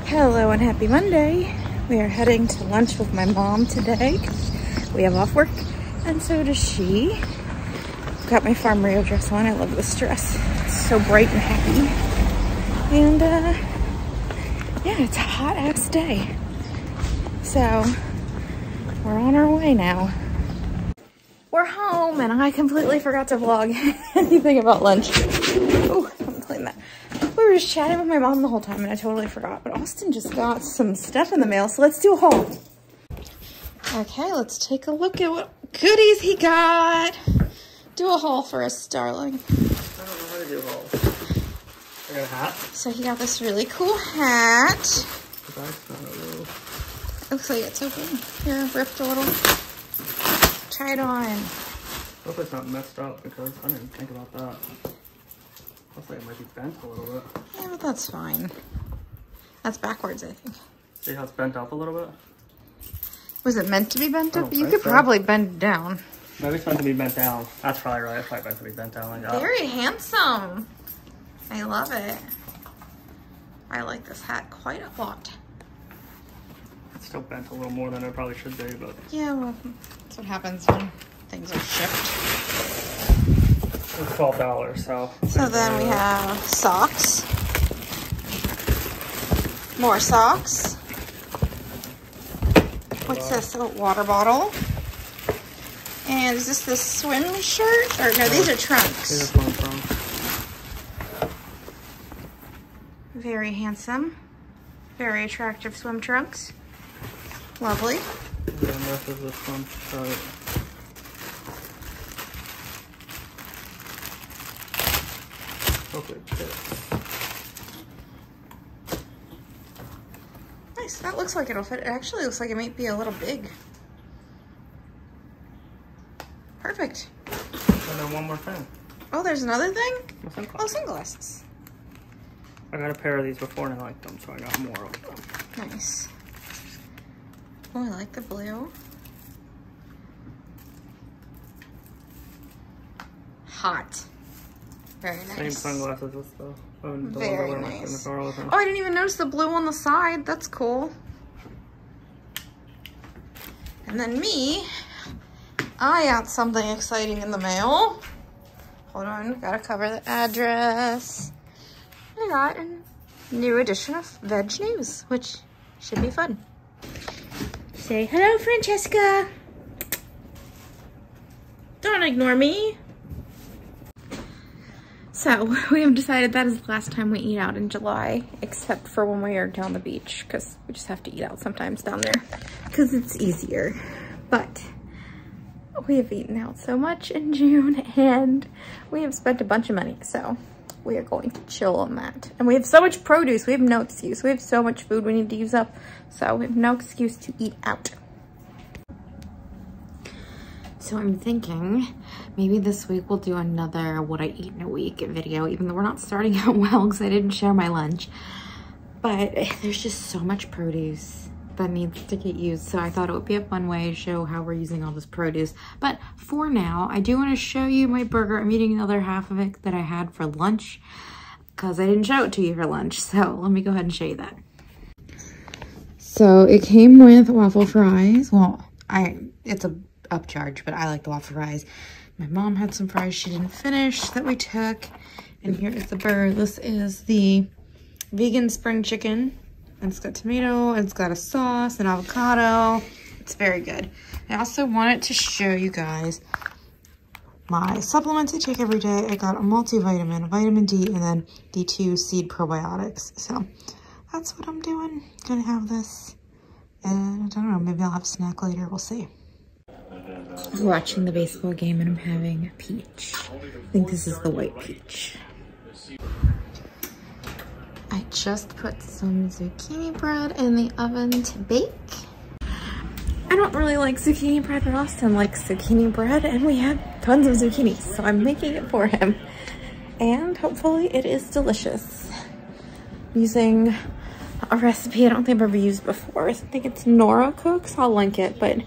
Hello and happy Monday. We are heading to lunch with my mom today. We have off work and so does she. I've got my Farm Rio dress on. I love this dress. It's so bright and happy. And yeah, it's a hot ass day. So we're on our way now. We're home and I completely forgot to vlog anything about lunch. Oh, I'm clean that. We were just chatting with my mom the whole time and I totally forgot. But Austin just got some stuff in the mail, so let's do a haul. Okay, let's take a look at what goodies he got. Do a haul for us, darling. I don't know how to do hauls. I got a hat. So he got this really cool hat. The bag's not a little... Looks like it's open. Here, ripped a little. Try it on. Hopefully it's not messed up because I didn't think about that. Looks like it might be bent a little bit. Yeah, but that's fine. That's backwards, I think. See how it's bent up a little bit? Was it meant to be bent up? You could probably bend it down. Maybe it's meant to be bent down. That's probably right. It's probably meant to be bent down like that. Very handsome. I love it. I like this hat quite a lot. It's still bent a little more than it probably should be, but... Yeah, well, that's what happens when things are shipped. It's $12, so... So then we have socks. More socks. What's this? A water bottle. And is this the swim shirt? Or no, these are trunks. These are trunks. Very handsome. Very attractive swim trunks. Lovely. And then the rest of this swim shirt. Hopefully it fits. Nice. That looks like it'll fit. It actually looks like it might be a little big. Perfect. And then one more thing. Oh, there's another thing? Sunglasses. Oh, sunglasses. I got a pair of these before and I liked them, so I got more of them. Nice. Oh, I like the blue. Hot. Very nice. Same sunglasses as the Very nice. Oh, I didn't even notice the blue on the side. That's cool. And then me, I got something exciting in the mail. Hold on, gotta cover the address. I got a new edition of Veg News, which should be fun. Say hello, Francesca. Don't ignore me. So we have decided that is the last time we eat out in July, except for when we are down the beach, because we just have to eat out sometimes down there because it's easier. But we have eaten out so much in June and we have spent a bunch of money, so we are going to chill on that. And we have so much produce, we have no excuse. We have so much food we need to use up, so we have no excuse to eat out. So I'm thinking maybe this week we'll do another what I eat in a week video, even though we're not starting out well because I didn't share my lunch. But there's just so much produce that needs to get used, so I thought it would be a fun way to show how we're using all this produce. But for now, I do want to show you my burger. I'm eating the other half of it that I had for lunch because I didn't show it to you for lunch. So let me go ahead and show you that. So it came with waffle fries. Well, it's a upcharge, but I like the waffle fries. My mom had some fries she didn't finish that we took. And here is the burger. This is the vegan spring chicken. And it's got tomato, and it's got a sauce and avocado. It's very good. I also wanted to show you guys my supplements I take every day. I got a multivitamin, a vitamin D, and then D2 seed probiotics. So that's what I'm doing. Gonna have this. And I don't know, maybe I'll have a snack later. We'll see. I'm watching the baseball game and I'm having a peach. I think this is the white peach. I just put some zucchini bread in the oven to bake. I don't really like zucchini bread, but Austin likes zucchini bread and we have tons of zucchini, so I'm making it for him. And hopefully it is delicious. I'm using a recipe I don't think I've ever used before. I think it's Nora Cooks. I'll link it, but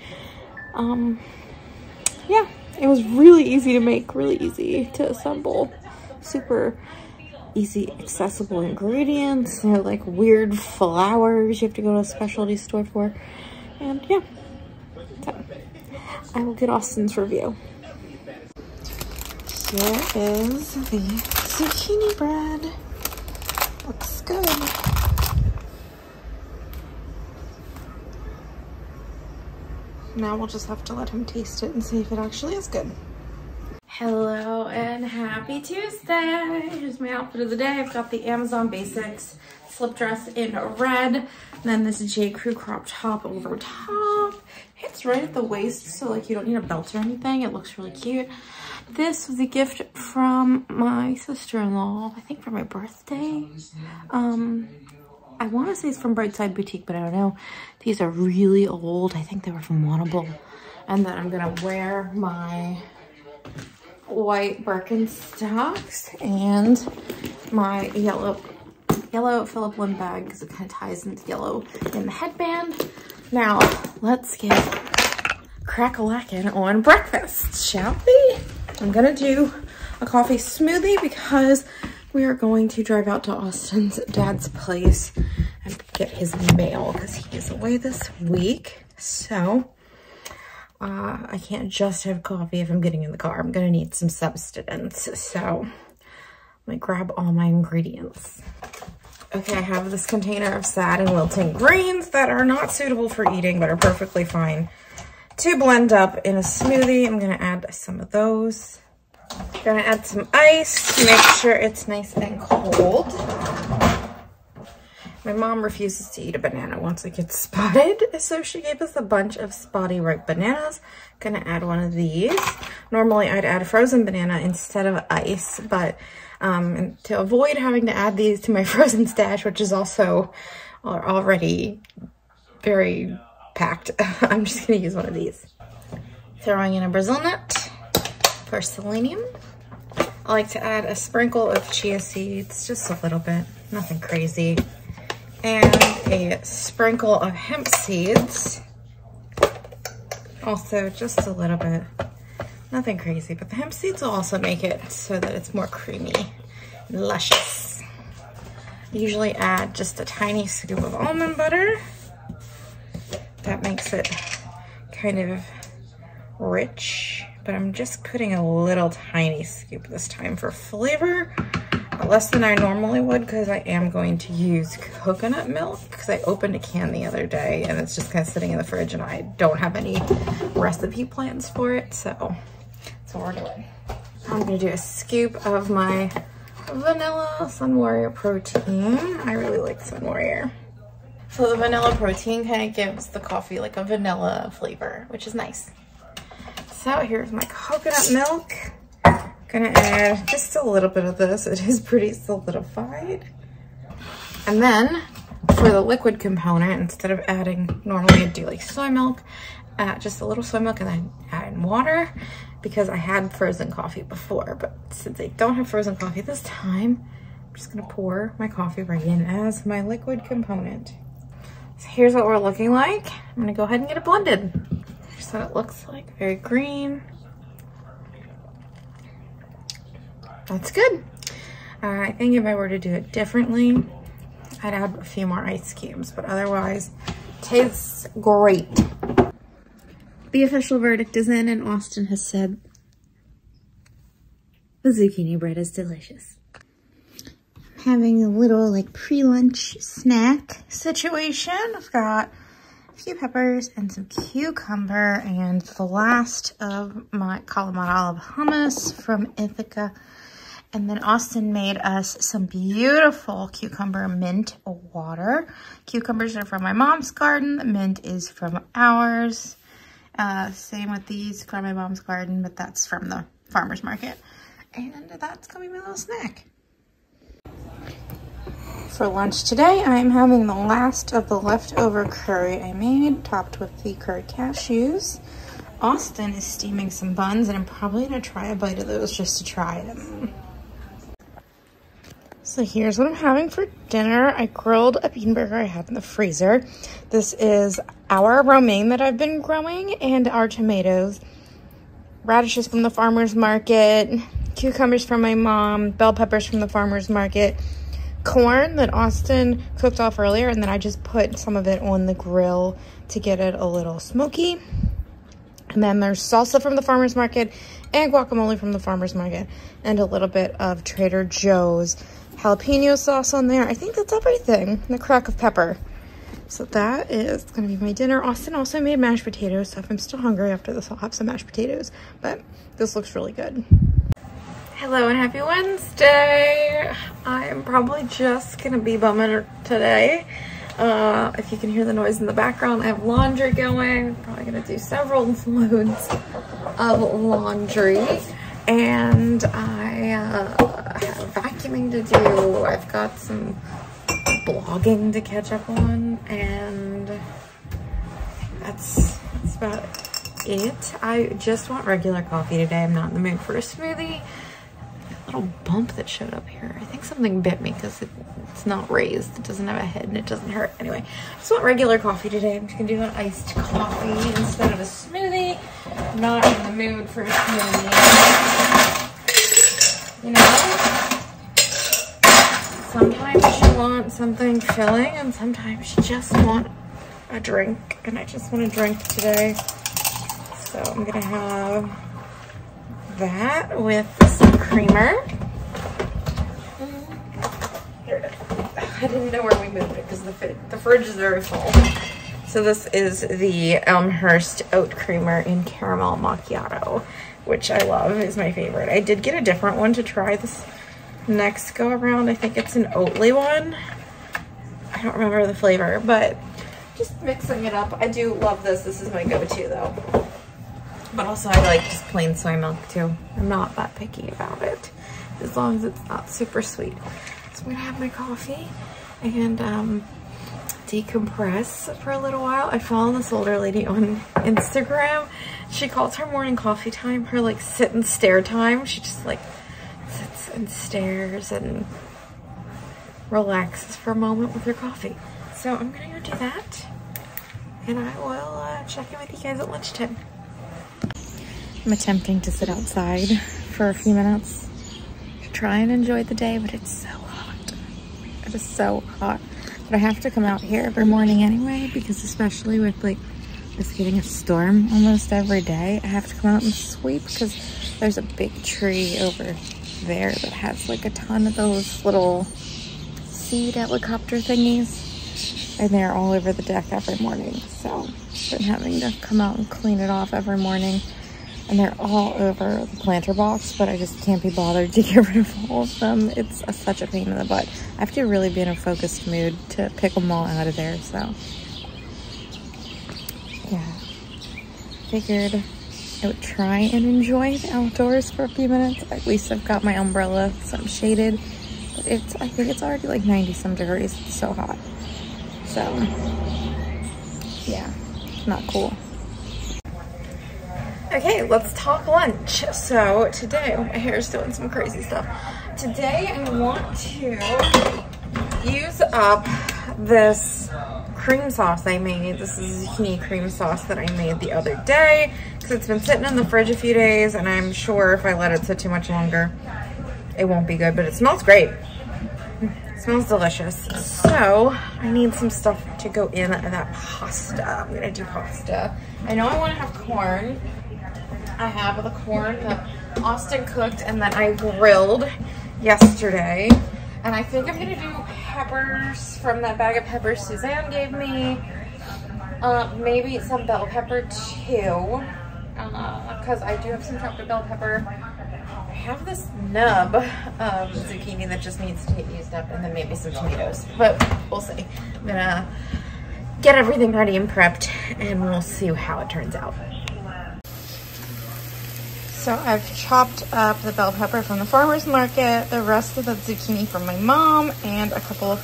yeah, it was really easy to make, really easy to assemble. Super easy accessible ingredients. They're like weird flowers you have to go to a specialty store for. And yeah, so I will get Austin's review. Here is the zucchini bread. Looks good. Now we'll just have to let him taste it and see if it actually is good. Hello and happy Tuesday. Here's my outfit of the day. I've got the Amazon Basics slip dress in red, and then this J. Crew crop top over top. It's right at the waist, so like you don't need a belt or anything. It looks really cute. This was a gift from my sister-in-law, I think for my birthday. I want to say it's from Brightside Boutique, but I don't know. These are really old. I think they were from Wannable. And then I'm gonna wear my white Birkenstocks and my yellow Phillip Lim bag because it kind of ties into yellow in the headband. Now let's get crack-a-lackin' on breakfast, shall we? I'm gonna do a coffee smoothie because we are going to drive out to Austin's dad's place and get his mail because he is away this week. So I can't just have coffee if I'm getting in the car. I'm gonna need some substance. So let me grab all my ingredients. Okay, I have this container of sad and wilting greens that are not suitable for eating but are perfectly fine to blend up in a smoothie. I'm gonna add some of those. Gonna add some ice to make sure it's nice and cold. My mom refuses to eat a banana once it gets spotted, so she gave us a bunch of spotty ripe bananas. Gonna add one of these. Normally I'd add a frozen banana instead of ice, but and to avoid having to add these to my frozen stash, which is also already very packed, I'm just gonna use one of these. Throwing in a Brazil nut for selenium. I like to add a sprinkle of chia seeds, just a little bit, nothing crazy. And a sprinkle of hemp seeds. Also just a little bit, nothing crazy, but the hemp seeds will also make it so that it's more creamy and luscious. I usually add just a tiny scoop of almond butter. That makes it kind of rich, but I'm just putting a little tiny scoop this time for flavor. Less than I normally would because I am going to use coconut milk because I opened a can the other day and it's just kind of sitting in the fridge and I don't have any recipe plans for it, so that's what we're doing. I'm gonna do a scoop of my vanilla Sun Warrior protein. I really like Sun Warrior. So the vanilla protein kind of gives the coffee like a vanilla flavor, which is nice. So here's my coconut milk. Gonna add just a little bit of this. It is pretty solidified. And then for the liquid component, instead of adding, normally I'd do like soy milk, just a little soy milk and then add in water because I had frozen coffee before. But since I don't have frozen coffee this time, I'm just gonna pour my coffee right in as my liquid component. So here's what we're looking like. I'm gonna go ahead and get it blended. Here's what it looks like, very green. That's good. I think if I were to do it differently, I'd add a few more ice cubes, but otherwise, tastes great. The official verdict is in and Austin has said the zucchini bread is delicious. I'm having a little like pre-lunch snack situation. I've got a few peppers and some cucumber and the last of my Kalamata olive hummus from Ithaca. And then Austin made us some beautiful cucumber mint water. Cucumbers are from my mom's garden. The mint is from ours. Same with these from my mom's garden, but that's from the farmer's market. And that's gonna be my little snack. For lunch today, I'm having the last of the leftover curry I made, topped with the curry cashews. Austin is steaming some buns, and I'm probably gonna try a bite of those just to try them. So here's what I'm having for dinner. I grilled a bean burger I had in the freezer. This is our romaine that I've been growing and our tomatoes. Radishes from the farmer's market, cucumbers from my mom, bell peppers from the farmer's market, corn that Austin cooked off earlier, and then I just put some of it on the grill to get it a little smoky. And then there's salsa from the farmer's market and guacamole from the farmer's market and a little bit of Trader Joe's jalapeno sauce on there. I think that's everything. And a crack of pepper. So that is going to be my dinner. Austin also made mashed potatoes, so if I'm still hungry after this, I'll have some mashed potatoes. But this looks really good. Hello and happy Wednesday. I am probably just going to be bumming today. If you can hear the noise in the background, I have laundry going. I'm probably going to do several loads of laundry. And I have vacuuming to do. I've got some blogging to catch up on. And that's about it. I just want regular coffee today. I'm not in the mood for a smoothie. Little bump that showed up here. I think something bit me because it's not raised. It doesn't have a head and it doesn't hurt. Anyway, I just want regular coffee today. I'm just gonna do an iced coffee instead of a smoothie. I'm not in the mood for a smoothie. You know? Sometimes you want something filling and sometimes you just want a drink. And I just want a drink today. So I'm gonna have that with some creamer. Here it is. I didn't know where we moved it because the fridge is very full. So this is the Elmhurst oat creamer in caramel macchiato, which I love, is my favorite. I did get a different one to try this next go around. I think it's an Oatly one. I don't remember the flavor, but just mixing it up. I do love this. This is my go-to though. But also I like just plain soy milk too. I'm not that picky about it, as long as it's not super sweet. So I'm gonna have my coffee and decompress for a little while. I follow this older lady on Instagram. She calls her morning coffee time her like sit and stare time. She just like sits and stares and relaxes for a moment with her coffee. So I'm gonna go do that and I will check in with you guys at lunchtime. I'm attempting to sit outside for a few minutes to try and enjoy the day, but it's so hot. It is so hot. But I have to come out here every morning anyway, because especially with like it's getting a storm almost every day, I have to come out and sweep because there's a big tree over there that has like a ton of those little seed helicopter thingies, and they're all over the deck every morning. So I've been having to come out and clean it off every morning. And they're all over the planter box, but I just can't be bothered to get rid of all of them. It's such a pain in the butt. I have to really be in a focused mood to pick them all out of there, so. Yeah. Figured I would try and enjoy the outdoors for a few minutes. At least I've got my umbrella, so I'm shaded. But I think it's already like 90-some degrees. It's so hot. So, yeah, not cool. Okay, let's talk lunch. So today, my hair is doing some crazy stuff. Today I want to use up this cream sauce I made. This is zucchini cream sauce that I made the other day because it's been sitting in the fridge a few days and I'm sure if I let it sit too much longer, it won't be good, but it smells great. It smells delicious. So I need some stuff to go in that pasta. I'm gonna do pasta. I know I wanna have corn. I have the corn that Austin cooked and then I grilled yesterday. And I think I'm gonna do peppers from that bag of peppers Suzanne gave me. Maybe some bell pepper too, because I do have some chopped bell pepper. I have this nub of zucchini that just needs to get used up, and then maybe some tomatoes, but we'll see. I'm gonna get everything ready and prepped and we'll see how it turns out. So I've chopped up the bell pepper from the farmer's market, the rest of the zucchini from my mom, and a couple of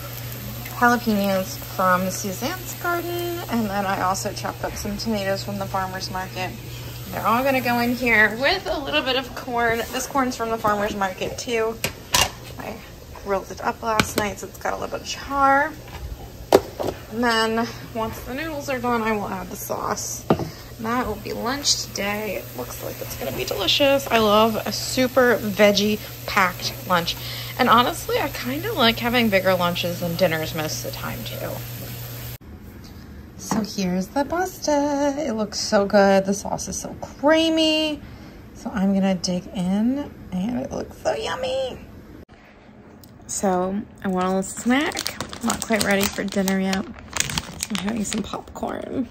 jalapenos from Suzanne's garden. And then I also chopped up some tomatoes from the farmer's market. They're all gonna go in here with a little bit of corn. This corn's from the farmer's market too. I grilled it up last night, so it's got a little bit of char. And then once the noodles are done, I will add the sauce. That will be lunch today. It looks like it's gonna be delicious. I love a super veggie packed lunch. And honestly, I kind of like having bigger lunches than dinners most of the time too. So here's the pasta. It looks so good. The sauce is so creamy. So I'm gonna dig in and it looks so yummy. So I want a little snack. I'm not quite ready for dinner yet. I'm having some popcorn.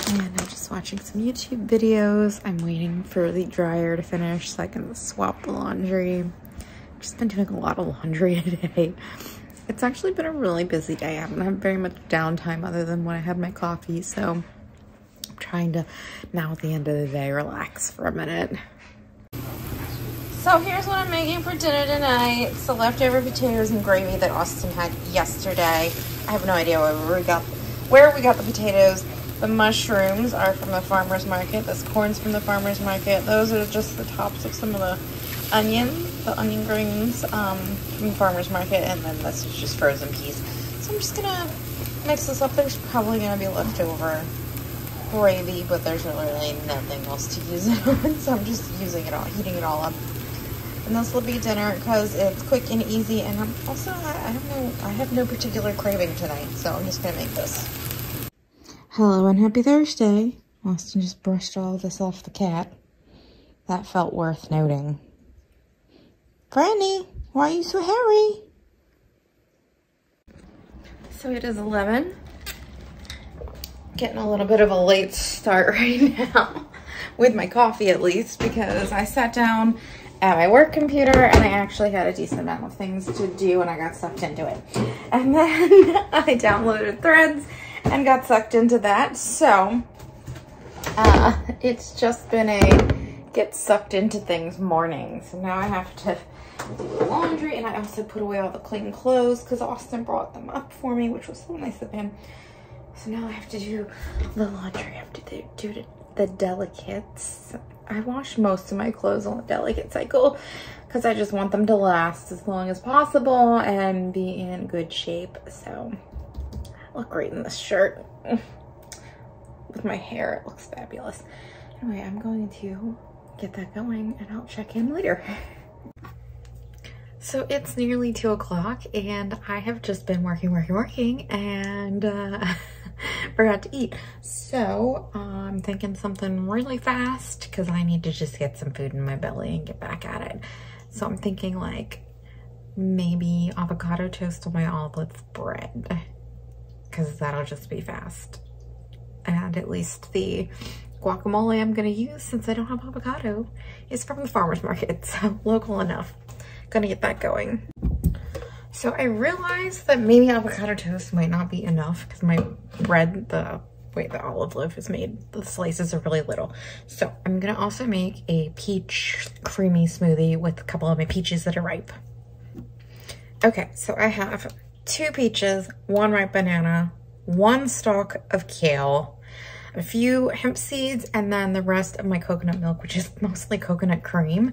And I'm just watching some YouTube videos. I'm waiting for the dryer to finish so I can swap the laundry. I've just been doing a lot of laundry today. It's actually been a really busy day. I haven't had very much downtime other than when I had my coffee. So I'm trying to, now at the end of the day, relax for a minute. So here's what I'm making for dinner tonight. It's the leftover potatoes and gravy that Austin had yesterday. I have no idea where we got the potatoes. The mushrooms are from the farmer's market. This corn's from the farmer's market. Those are just the tops of some of the onions, the onion greens from the farmer's market. And then this is just frozen peas. So I'm just gonna mix this up. There's probably gonna be leftover gravy, but there's really nothing else to use it on. So I'm just using it all, heating it all up. And this will be dinner because it's quick and easy. And I'm also, I have no particular craving tonight. So I'm just gonna make this. Hello and happy Thursday. Austin just brushed all of this off the cat. That felt worth noting. Franny, why are you so hairy? So it is 11. Getting a little bit of a late start right now. With my coffee at least, because I sat down at my work computer and I actually had a decent amount of things to do and I got sucked into it. And then I downloaded Threads and got sucked into that. So it's just been a get sucked into things morning. So now I have to do the laundry, and I also put away all the clean clothes because Austin brought them up for me, which was so nice of him. So now I have to do the laundry. I have to do the delicates. I wash most of my clothes on the delicate cycle because I just want them to last as long as possible and be in good shape. So I look great in this shirt. With my hair, it looks fabulous. Anyway, I'm going to get that going and I'll check in later. So it's nearly 2 o'clock and I have just been working and forgot to eat. So I'm thinking something really fast because I need to just get some food in my belly and get back at it. So I'm thinking like maybe avocado toast on my olive bread because that'll just be fast. And at least the guacamole I'm gonna use, since I don't have avocado, is from the farmer's market, so local enough. Gonna get that going. So I realized that maybe avocado toast might not be enough because my bread, the way the olive loaf is made, the slices are really little. So I'm gonna also make a peach creamy smoothie with a couple of my peaches that are ripe. Okay, so I have 2 peaches, 1 ripe banana, 1 stalk of kale, a few hemp seeds, and then the rest of my coconut milk, which is mostly coconut cream.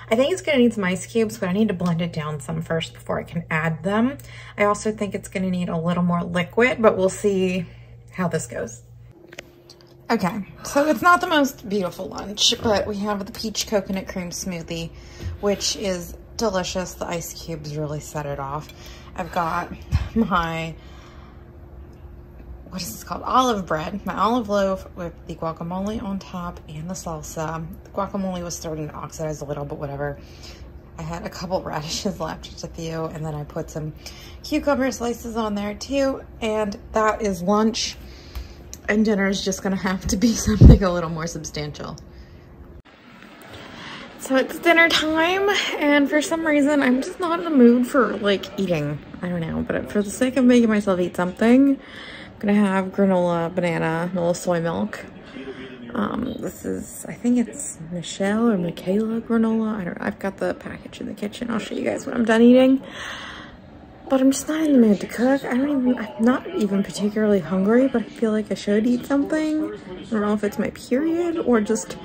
I think it's gonna need some ice cubes, but I need to blend it down some first before I can add them. I also think it's gonna need a little more liquid, but we'll see how this goes. Okay, so it's not the most beautiful lunch, but we have the peach coconut cream smoothie, which is delicious. The ice cubes really set it off. I've got my, what is this called? Olive bread, my olive loaf with the guacamole on top and the salsa. The guacamole was starting to oxidize a little, but whatever. I had a couple radishes left, just a few, and then I put some cucumber slices on there too, and that is lunch. And dinner is just gonna have to be something a little more substantial. So it's dinner time, and for some reason, I'm just not in the mood for like eating. I don't know, but for the sake of making myself eat something, I'm gonna have granola, banana, and a little soy milk. This is, I think it's Michelle or Michaela granola. I don't know. I've got the package in the kitchen. I'll show you guys when I'm done eating. But I'm just not in the mood to cook. I'm not even particularly hungry, but I feel like I should eat something. I don't know if it's my period or just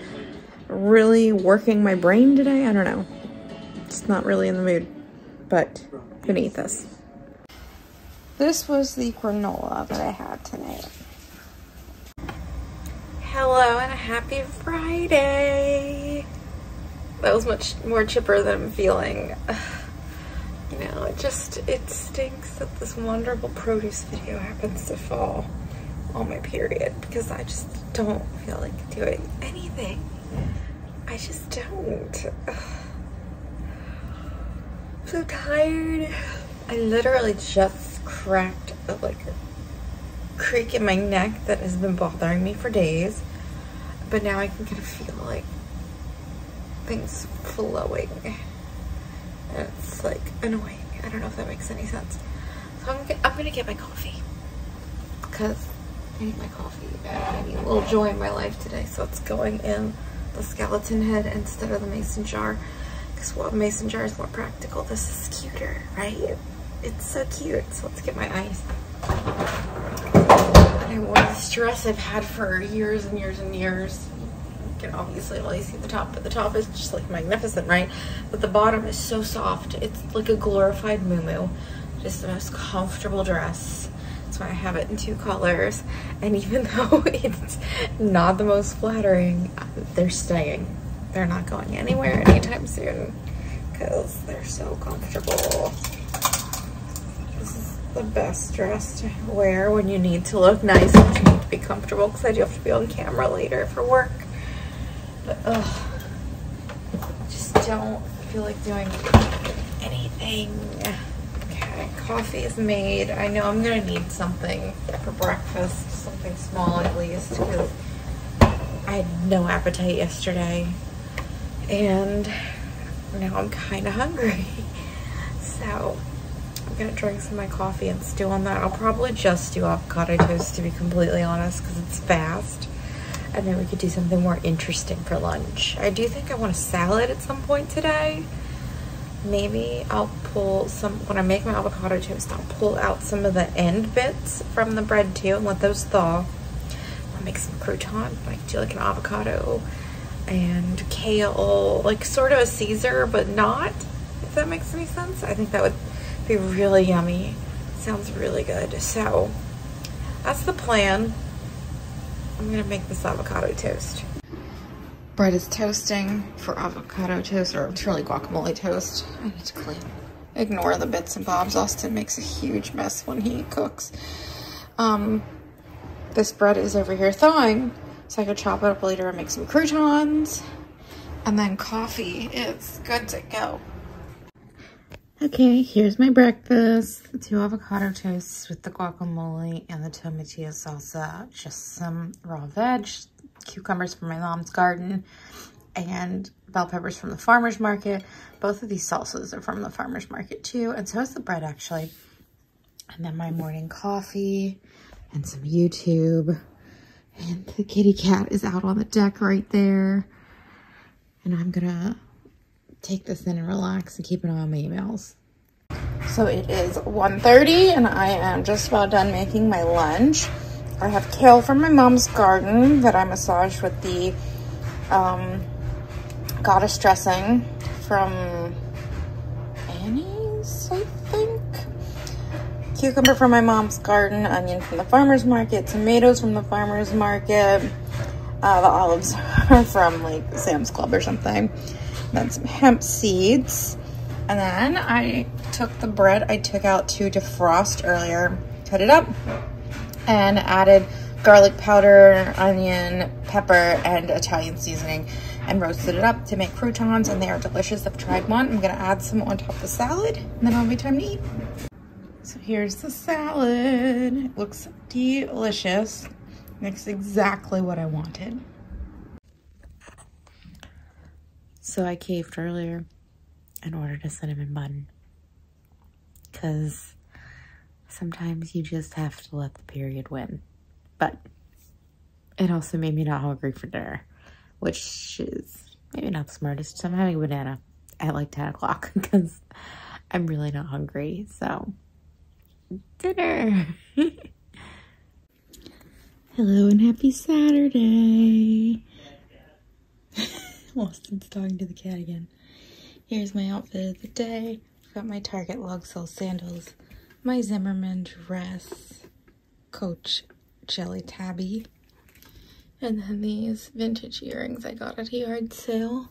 really working my brain today. I don't know. Just not really in the mood, but I'm gonna eat this. This was the granola that I had tonight. Hello and a happy Friday. That was much more chipper than I'm feeling. You know, it stinks that this wonderful produce video happens to fall on my period because I just don't feel like doing anything. I just don't. I'm so tired. I literally just cracked like a creak in my neck that has been bothering me for days, but now I can kind of feel like things flowing and it's like annoying. I don't know if that makes any sense. So I'm gonna get my coffee because I need my coffee and I need a little joy in my life today, so it's going in the skeleton head instead of the mason jar because, well, mason jar is more practical. This is cuter, right? It's so cute. So let's get my ice. I wore this dress I've had for years and years and years. You can obviously only see the top, but the top is just like magnificent, right? But the bottom is so soft. It's like a glorified muumuu. Just the most comfortable dress. That's why I have it in 2 colors. And even though it's not the most flattering, they're staying. They're not going anywhere anytime soon because they're so comfortable. The best dress to wear when you need to look nice and you need to be comfortable, because I do have to be on camera later for work. But I just don't feel like doing anything. Okay, coffee is made. I know I'm gonna need something for breakfast, something small at least, because I had no appetite yesterday and now I'm kind of hungry. So I'm gonna drink some of my coffee and stew on that. I'll probably just do avocado toast, to be completely honest, because it's fast. And then we could do something more interesting for lunch. I do think I want a salad at some point today. Maybe I'll pull some, when I make my avocado toast, I'll pull out some of the end bits from the bread too and let those thaw. I'll make some croutons. I could do like an avocado and kale, like sort of a Caesar, but not, if that makes any sense. I think that would be really yummy. Sounds really good. So that's the plan. I'm gonna make this avocado toast. Bread is toasting for avocado toast, or it's really guacamole toast. I need to clean. Ignore the bits and bobs. Austin makes a huge mess when he cooks. This bread is over here thawing, so I could chop it up later and make some croutons. And then coffee is good to go. Okay, here's my breakfast. The 2 avocado toasts with the guacamole and the tomatillo salsa. Just some raw veg, cucumbers from my mom's garden, and bell peppers from the farmer's market. Both of these salsas are from the farmer's market too, and so is the bread actually. And then my morning coffee and some YouTube. And the kitty cat is out on the deck right there. And I'm gonna take this in and relax and keep an eye on my emails. So it is 1:30 and I am just about done making my lunch. I have kale from my mom's garden that I massaged with the goddess dressing from Annie's, I think. Cucumber from my mom's garden, onion from the farmer's market, tomatoes from the farmer's market. The olives are from like Sam's Club or something. Then some hemp seeds. And then I took the bread I took out to defrost earlier, cut it up, and added garlic powder, onion, pepper, and Italian seasoning, and roasted it up to make croutons, and they are delicious. I've tried one. I'm gonna add some on top of the salad, and then it'll be time to eat. So here's the salad. It looks delicious. Makes exactly what I wanted. So I caved earlier and ordered a cinnamon bun, because sometimes you just have to let the period win. But it also made me not hungry for dinner, which is maybe not the smartest. So I'm having a banana at like 10 o'clock because I'm really not hungry. So dinner. Hello and happy Saturday. Austin's talking to the cat again. Here's my outfit of the day. I've got my Target log sale sandals, my Zimmerman dress, Coach Jelly Tabby, And then these vintage earrings I got at a yard sale.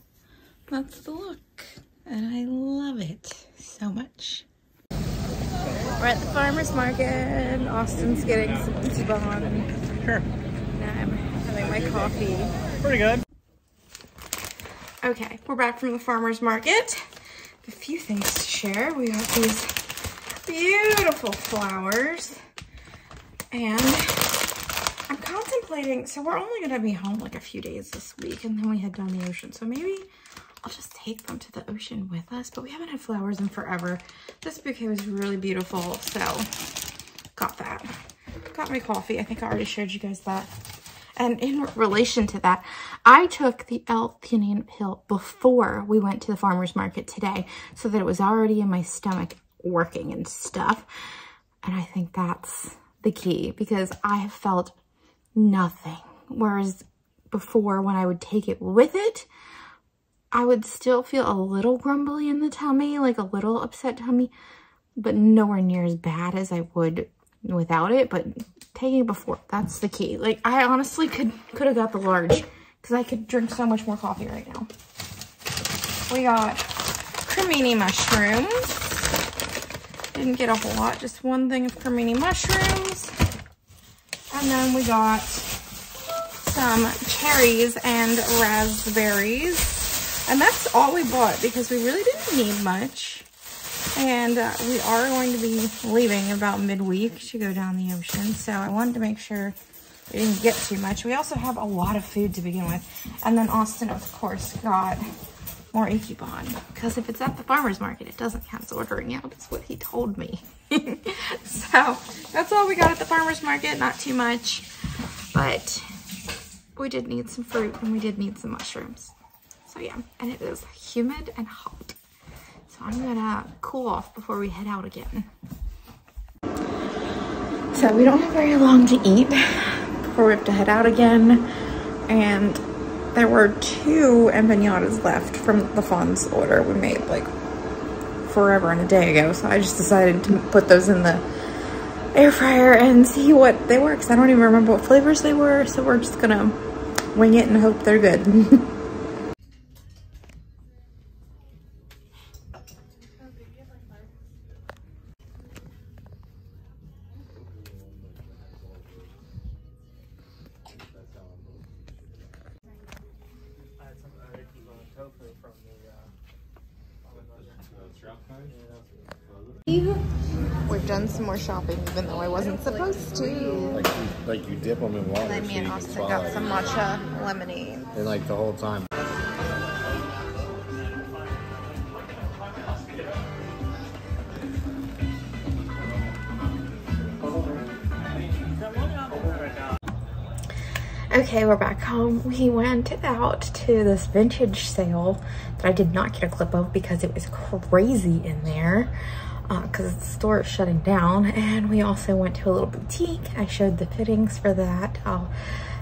That's the look. And I love it so much. We're at the farmer's market. Austin's getting some Ichiban. Sure. And I'm having my coffee. Pretty good. Okay, we're back from the farmer's market. A few things to share. We got these beautiful flowers. And I'm contemplating, so we're only gonna be home like a few days this week and then we head down the ocean. So maybe I'll just take them to the ocean with us, but we haven't had flowers in forever. This bouquet was really beautiful, so got that. Got my coffee. I think I already showed you guys that. And in relation to that, I took the L-theanine pill before we went to the farmer's market today so that it was already in my stomach working and stuff. And I think that's the key because I have felt nothing. Whereas before when I would take it with it, I would still feel a little grumbly in the tummy, like a little upset tummy, but nowhere near as bad as I would without it. But taking it before, that's the key. Like I honestly could have got the large because I could drink so much more coffee right now. We got cremini mushrooms. Didn't get a whole lot, just one thing of cremini mushrooms. And then we got some cherries and raspberries. And that's all we bought because we really didn't need much. And we are going to be leaving about midweek to go down the ocean. So I wanted to make sure we didn't get too much. We also have a lot of food to begin with. And then Austin, of course, got more Ichiban. Because if it's at the farmer's market, it doesn't count as ordering out. That's what he told me. So that's all we got at the farmer's market. Not too much. But we did need some fruit and we did need some mushrooms. So yeah, and it is humid and hot. So I'm gonna cool off before we head out again. So we don't have very long to eat before we have to head out again. And there were 2 empanadas left from the Fawn's order we made like forever and a day ago. So I just decided to put those in the air fryer and see what they were because I don't even remember what flavors they were. So we're just gonna wing it and hope they're good. We've done some more shopping even though I wasn't supposed to. Like you dip them in water. And then me and Austin got some matcha lemonade. And like the whole time. Okay, we're back home. We went out to this vintage sale that I did not get a clip of because it was crazy in there because the store is shutting down. And we also went to a little boutique. I showed the fittings for that. I'll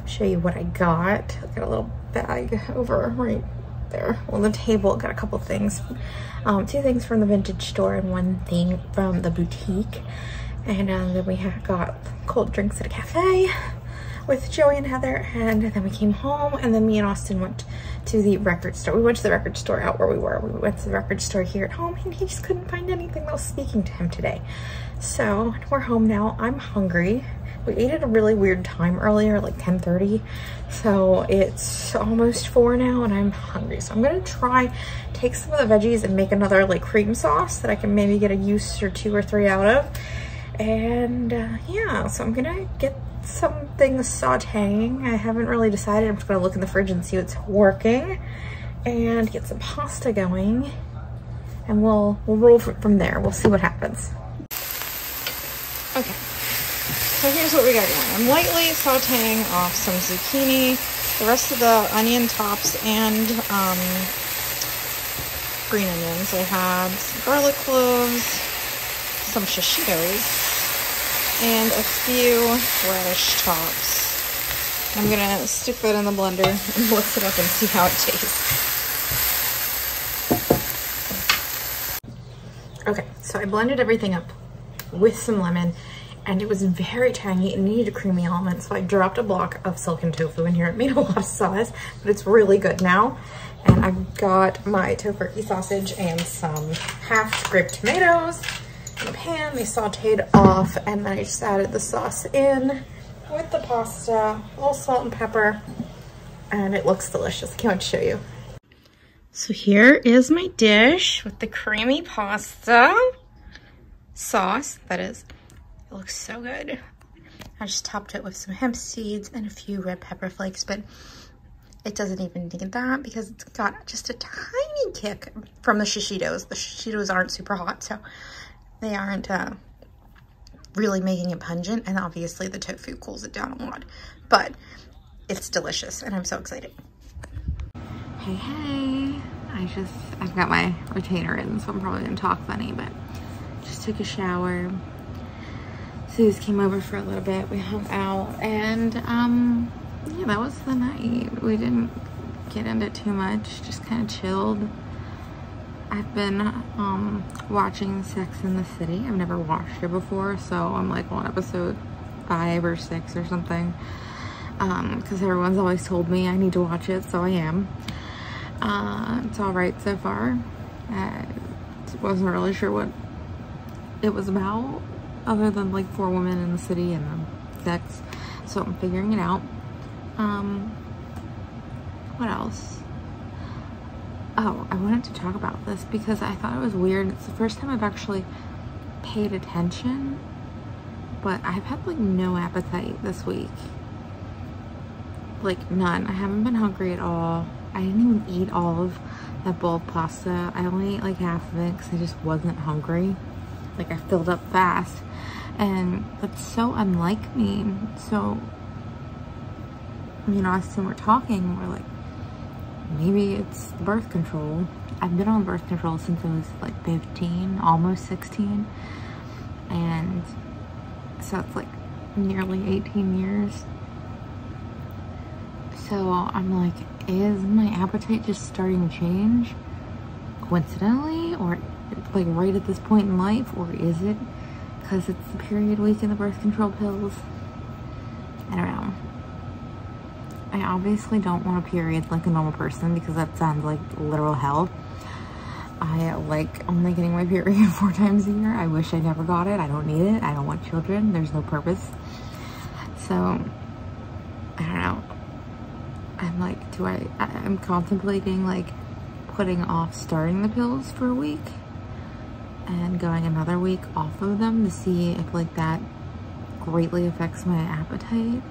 show you what I got. I got a little bag over right there on the table. Got a couple things. 2 things from the vintage store and 1 thing from the boutique. And then we got cold drinks at a cafe with Joey and Heather, and then we came home, and then me and Austin went to the record store. We went to the record store out where we were. We went to the record store here at home, and he just couldn't find anything that was speaking to him today. So we're home now. I'm hungry. We ate at a really weird time earlier, like 10:30. So it's almost 4 now, and I'm hungry. So I'm gonna try take some of the veggies and make another like cream sauce that I can maybe get a use or 2 or 3 out of. And yeah, so I'm gonna get some things sauteing. I haven't really decided. I'm just gonna look in the fridge and see what's working and get some pasta going, and we'll roll from there. We'll see what happens. Okay, so here's what we got going. I'm lightly sauteing off some zucchini, the rest of the onion tops, and green onions. I have some garlic cloves, some shishitos, and a few radish tops. I'm gonna stick that in the blender and mix it up and see how it tastes. Okay, so I blended everything up with some lemon and it was very tangy and needed a creamy element. So I dropped a block of silken tofu in here. It made a lot of sauce, but it's really good now. And I've got my tofurkey sausage and some half scraped tomatoes in a pan. They sauteed off, and then I just added the sauce in with the pasta, a little salt and pepper, and it looks delicious. I can't wait to show you. So here is my dish with the creamy pasta sauce, that is. It looks so good. I just topped it with some hemp seeds and a few red pepper flakes, but it doesn't even need that because it's got just a tiny kick from the shishitos. The shishitos aren't super hot, so they aren't really making it pungent, and obviously the tofu cools it down a lot, but it's delicious and I'm so excited. Hey, I've got my retainer in, so I'm probably gonna talk funny, but just took a shower. Suze came over for a little bit, we hung out, and yeah, that was the night. We didn't get into too much, just kind of chilled. I've been watching Sex and the City. I've never watched it before, so I'm like on episode 5 or 6 or something, because everyone's always told me I need to watch it, so I am. It's all right so far. Wasn't really sure what it was about, other than like 4 women in the city and sex, so I'm figuring it out. What else? Oh, I wanted to talk about this because I thought it was weird. It's the first time I've actually paid attention, but I've had like no appetite this week. Like none. I haven't been hungry at all. I didn't even eat all of that bowl of pasta. I only ate like half of it because I just wasn't hungry. Like I filled up fast, and that's so unlike me. So, you know, as we're talking, we're like, maybe it's birth control. I've been on birth control since I was like 15, almost 16. And so it's like nearly 18 years. So I'm like, is my appetite just starting to change coincidentally, or like right at this point in life, or is it because it's the period week and the birth control pills? I don't know. I obviously don't want a period like a normal person because that sounds like literal hell. I like only getting my period 4 times a year. I wish I never got it. I don't need it. I don't want children. There's no purpose. So, I don't know. I'm like, I'm contemplating like putting off starting the pills for a week and going another week off of them to see if like that greatly affects my appetite.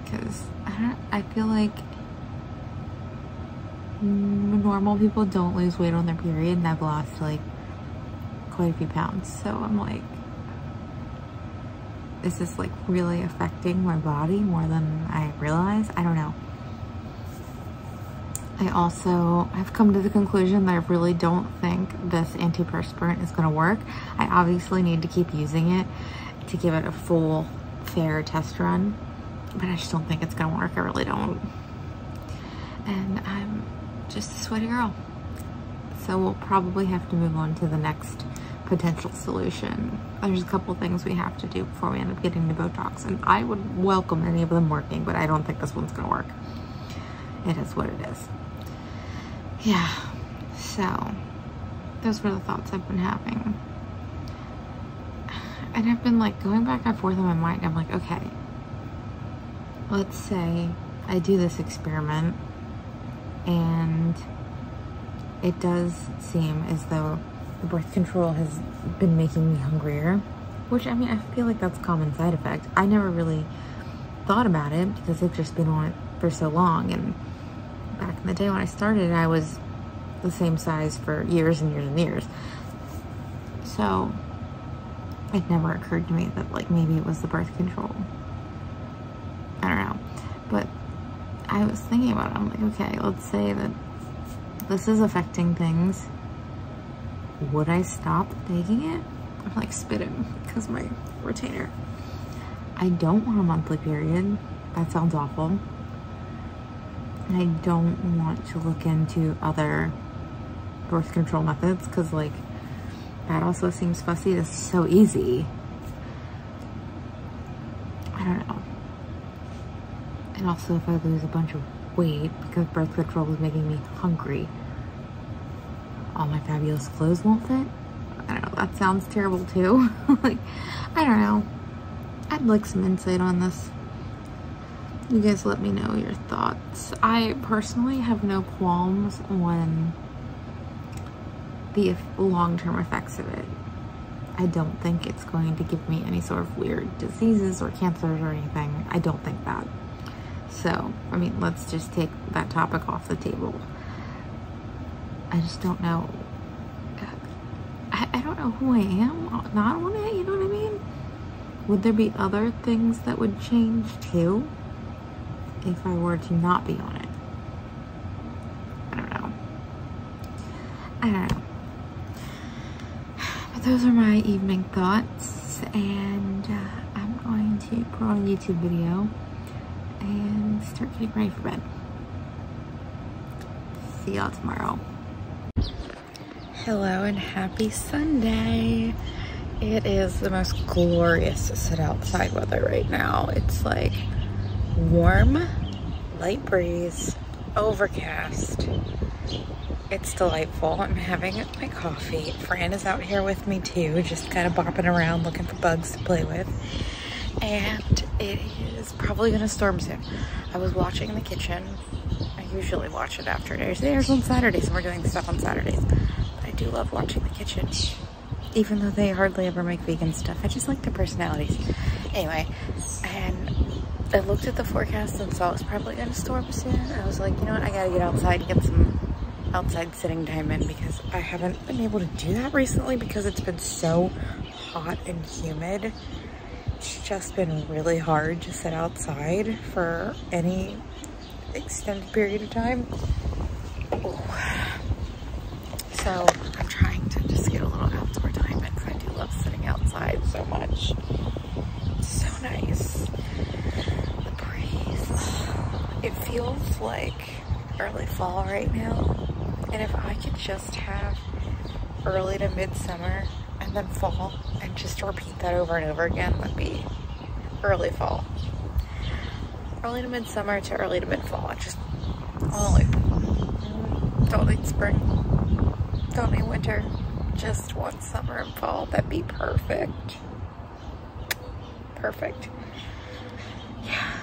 Because I feel like normal people don't lose weight on their period, and I've lost like quite a few pounds. So I'm like, is this like really affecting my body more than I realize? I don't know. I've come to the conclusion that I really don't think this antiperspirant is going to work. I obviously need to keep using it to give it a full, fair test run, but I just don't think it's going to work. I really don't. And I'm just a sweaty girl. So we'll probably have to move on to the next potential solution. There's a couple things we have to do before we end up getting the Botox, and I would welcome any of them working, but I don't think this one's going to work. It is what it is. Yeah, so those were the thoughts I've been having. And I've been like going back and forth in my mind. I'm like, okay, let's say I do this experiment and it does seem as though the birth control has been making me hungrier, which, I mean, I feel like that's a common side effect. I never really thought about it because I've just been on it for so long, and back in the day when I started, I was the same size for years and years and years. So it never occurred to me that like maybe it was the birth control. I don't know. But I was thinking about it. I'm like, okay, let's say that this is affecting things. Would I stop taking it? I'm like spitting because my retainer. I don't want a monthly period. That sounds awful. I don't want to look into other birth control methods because like that also seems fussy. This is so easy. I don't know. And also if I lose a bunch of weight because birth control was making me hungry, all my fabulous clothes won't fit. I don't know, that sounds terrible too. Like, I don't know. I'd like some insight on this. You guys let me know your thoughts. I personally have no qualms on the long-term effects of it. I don't think it's going to give me any sort of weird diseases or cancers or anything. I don't think that. So, I mean, let's just take that topic off the table. I just don't know. I don't know who I am not on it, you know what I mean? Would there be other things that would change too if I were to not be on it? I don't know. I don't know. But those are my evening thoughts, and I'm going to put on a YouTube video and start getting ready for bed. See y'all tomorrow. Hello and happy Sunday. It is the most glorious sit outside weather right now. It's like warm, light breeze, overcast. It's delightful. I'm having my coffee. Fran is out here with me too, just kind of bopping around looking for bugs to play with. And it is probably gonna storm soon. I was watching the kitchen. I usually watch it after it airs on Saturdays, and we're doing stuff on Saturdays. But I do love watching the kitchen, even though they hardly ever make vegan stuff. I just like their personalities. Anyway, and I looked at the forecast and saw it was probably gonna storm soon. I was like, you know what, I gotta get outside and get some outside sitting time in, because I haven't been able to do that recently because it's been so hot and humid. It's just been really hard to sit outside for any extended period of time. Ooh. So I'm trying to just get a little outdoor time in, because I do love sitting outside so much. It's so nice. The breeze. It feels like early fall right now. And if I could just have early to midsummer and then fall and just repeat that over and over again, that'd be early fall. Early to midsummer to early to mid-fall. I just don't need spring, don't need winter, just one summer and fall. That'd be perfect. Perfect. Yeah.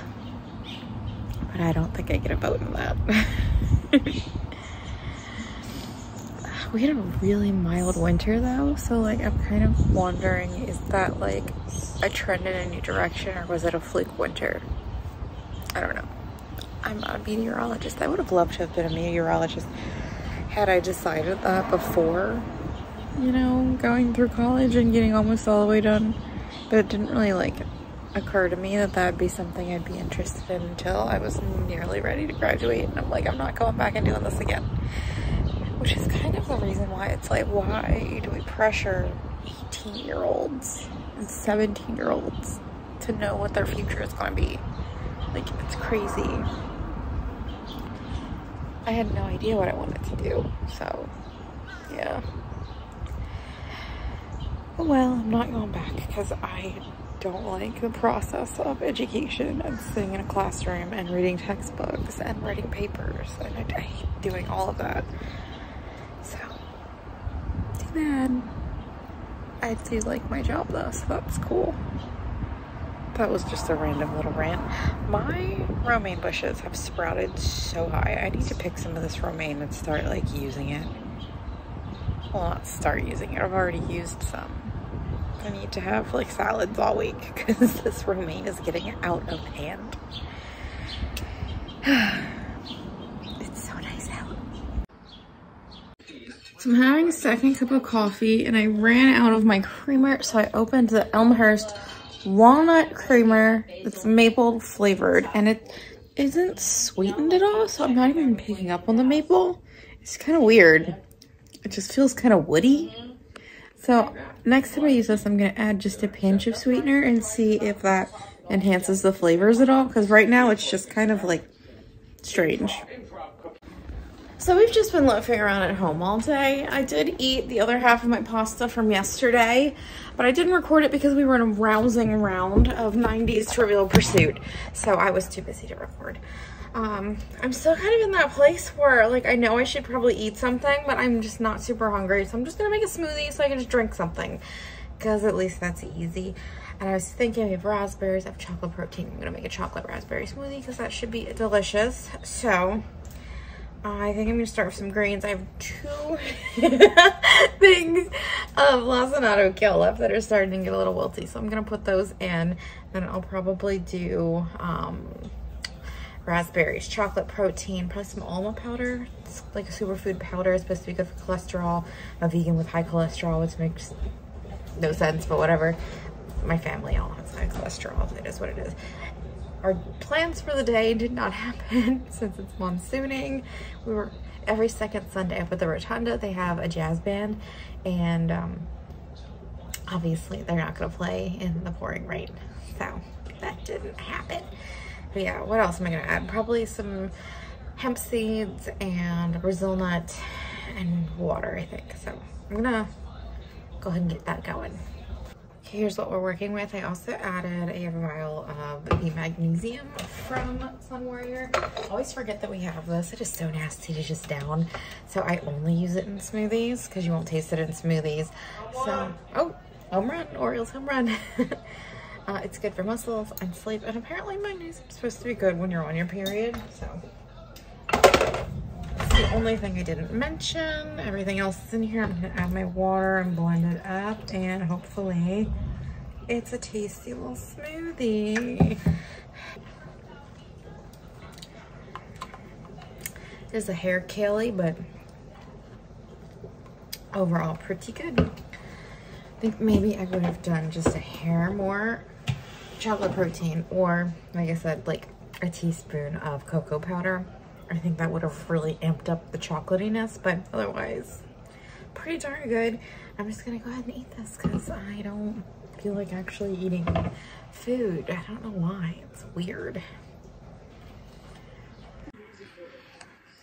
But I don't think I get a vote in that. We had a really mild winter though, so like I'm kind of wondering, is that like a trend in a new direction, or was it a fluke winter? I don't know. I'm not a meteorologist. I would have loved to have been a meteorologist had I decided that before, you know, going through college and getting almost all the way done. But it didn't really like occur to me that that'd be something I'd be interested in until I was nearly ready to graduate. And I'm like, I'm not going back and doing this again. Which is kind of the reason why it's like, why do we pressure 18-year-olds and 17-year-olds to know what their future is going to be? Like, it's crazy. I had no idea what I wanted to do, so yeah. But well, I'm not going back because I don't like the process of education and sitting in a classroom and reading textbooks and writing papers, and I hate doing all of that. So, too bad. I do like my job though, so that's cool. That was just a random little rant. My romaine bushes have sprouted so high. I need to pick some of this romaine and start like using it. Well, not start using it. I've already used some. I need to have like salads all week because this romaine is getting out of hand. It's so nice out. So I'm having a second cup of coffee and I ran out of my creamer, so I opened the Elmhurst walnut creamer. It's maple flavored and it isn't sweetened at all, so I'm not even picking up on the maple. It's kind of weird. It just feels kind of woody. So next time I use this, I'm gonna add just a pinch of sweetener and see if that enhances the flavors at all, because right now it's just kind of like strange. So we've just been loafing around at home all day. I did eat the other half of my pasta from yesterday, but I didn't record it because we were in a rousing round of 90s Trivial Pursuit, so I was too busy to record. I'm still kind of in that place where, like, I know I should probably eat something, but I'm just not super hungry, so I'm just gonna make a smoothie so I can just drink something, because at least that's easy. And I was thinking, we have raspberries, I have chocolate protein. I'm gonna make a chocolate raspberry smoothie because that should be delicious. So I think I'm gonna start with some greens. I have 2 things of lacinato kale left that are starting to get a little wilty, so I'm gonna put those in. Then I'll probably do raspberries, chocolate protein, probably some almond powder. It's like a superfood powder. It's supposed to be good for cholesterol. I'm a vegan with high cholesterol, which makes no sense, but whatever. My family all has high cholesterol. It is what it is. Our plans for the day did not happen since it's monsooning. We were every second Sunday up at the Rotunda. They have a jazz band, and obviously they're not going to play in the pouring rain, so that didn't happen. But yeah, what else am I going to add? Probably some hemp seeds and Brazil nut and water, I think. So I'm gonna go ahead and get that going. Okay, here's what we're working with. I also added a vial of the magnesium from Sun Warrior. I always forget that we have this. It is so nasty to just down. So I only use it in smoothies because you won't taste it in smoothies. So, oh, home run, Orioles home run. It's good for muscles and sleep. And apparently magnesium is supposed to be good when you're on your period. So that's the only thing I didn't mention. Everything else is in here. I'm gonna add my water and blend it up, and hopefully it's a tasty little smoothie. There's a hair kale, but overall pretty good. I think maybe I would have done just a hair more chocolate protein, or like I said, like a teaspoon of cocoa powder. I think that would have really amped up the chocolatiness, but otherwise pretty darn good. I'm just gonna go ahead and eat this because I don't feel like actually eating food. I don't know why, it's weird.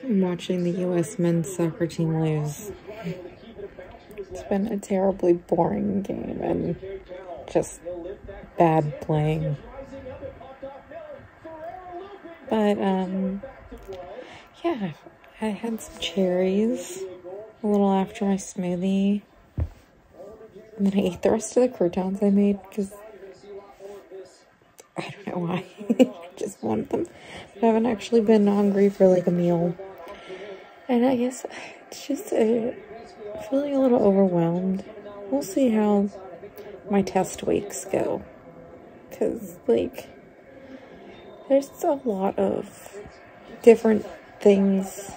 I'm watching the US men's soccer team lose. It's been a terribly boring game and just bad playing. But yeah, I had some cherries a little after my smoothie, and then I ate the rest of the croutons I made because I don't know why. I just wanted them. But I haven't actually been hungry for like a meal, and I guess it's just feeling a little overwhelmed. We'll see how my test weeks go, because like there's a lot of different things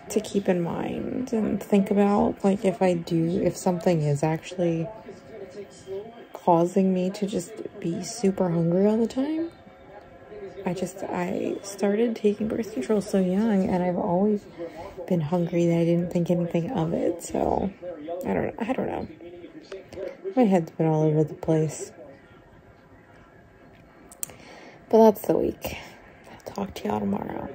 to keep in mind and think about. Like if something is actually causing me to just be super hungry all the time. I started taking birth control so young, and I've always been hungry that I didn't think anything of it. So I don't know. My head's been all over the place. But that's the week. I'll talk to y'all tomorrow.